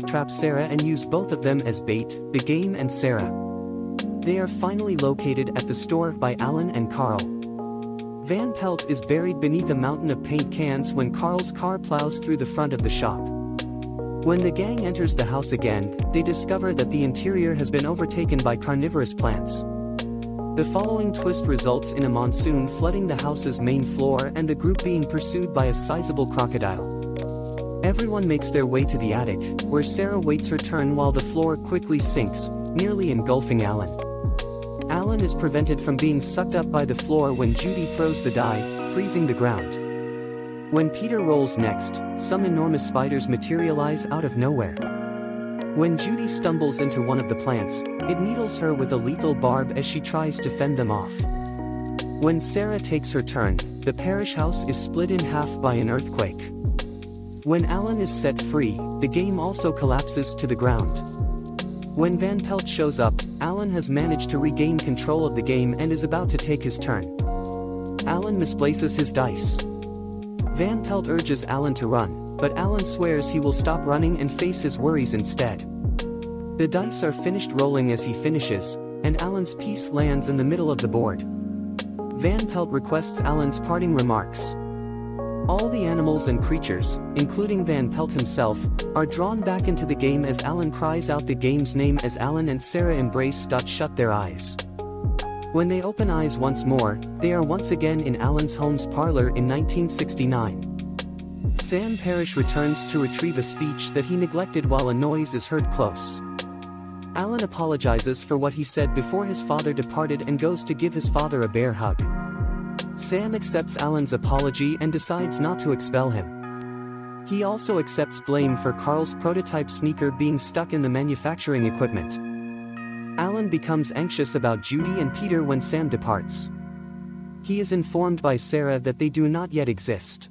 trap Sarah and use both of them as bait, the game and Sarah. They are finally located at the store by Alan and Carl. Van Pelt is buried beneath a mountain of paint cans when Carl's car plows through the front of the shop. When the gang enters the house again, they discover that the interior has been overtaken by carnivorous plants. The following twist results in a monsoon flooding the house's main floor and the group being pursued by a sizable crocodile. Everyone makes their way to the attic, where Sarah waits her turn while the floor quickly sinks, nearly engulfing Alan. Alan is prevented from being sucked up by the floor when Judy throws the die, freezing the ground. When Peter rolls next, some enormous spiders materialize out of nowhere. When Judy stumbles into one of the plants, it needles her with a lethal barb as she tries to fend them off. When Sarah takes her turn, the Parrish house is split in half by an earthquake. When Alan is set free, the game also collapses to the ground. When Van Pelt shows up, Alan has managed to regain control of the game and is about to take his turn. Alan misplaces his dice. Van Pelt urges Alan to run, but Alan swears he will stop running and face his worries instead. The dice are finished rolling as he finishes, and Alan's piece lands in the middle of the board. Van Pelt requests Alan's parting remarks. All the animals and creatures, including Van Pelt himself, are drawn back into the game as Alan cries out the game's name as Alan and Sarah embrace. Shut their eyes. When they open eyes once more, they are once again in Alan's home's parlor in 1969. Sam Parrish returns to retrieve a speech that he neglected while a noise is heard close. Alan apologizes for what he said before his father departed and goes to give his father a bear hug. Sam accepts Alan's apology and decides not to expel him. He also accepts blame for Carl's prototype sneaker being stuck in the manufacturing equipment. Alan becomes anxious about Judy and Peter when Sam departs. He is informed by Sarah that they do not yet exist.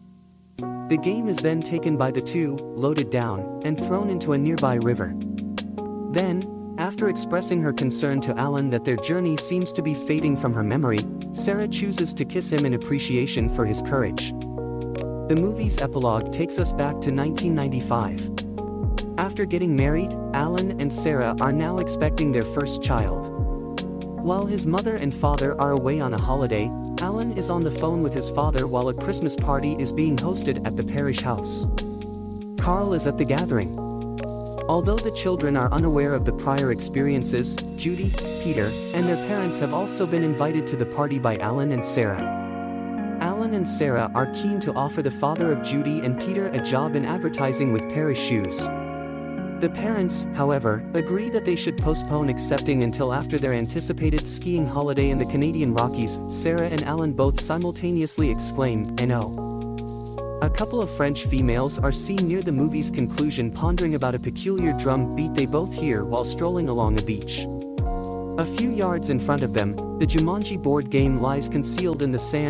The game is then taken by the two, loaded down, and thrown into a nearby river. Then, after expressing her concern to Alan that their journey seems to be fading from her memory, Sarah chooses to kiss him in appreciation for his courage. The movie's epilogue takes us back to 1995. After getting married, Alan and Sarah are now expecting their first child. While his mother and father are away on a holiday, Alan is on the phone with his father while a Christmas party is being hosted at the Parrish house. Carl is at the gathering. Although the children are unaware of the prior experiences, Judy, Peter, and their parents have also been invited to the party by Alan and Sarah. Alan and Sarah are keen to offer the father of Judy and Peter a job in advertising with Parrish shoes. The parents, however, agree that they should postpone accepting until after their anticipated skiing holiday in the Canadian Rockies. Sarah and Alan both simultaneously exclaim, "No." A couple of French females are seen near the movie's conclusion pondering about a peculiar drum beat they both hear while strolling along a beach. A few yards in front of them, the Jumanji board game lies concealed in the sand.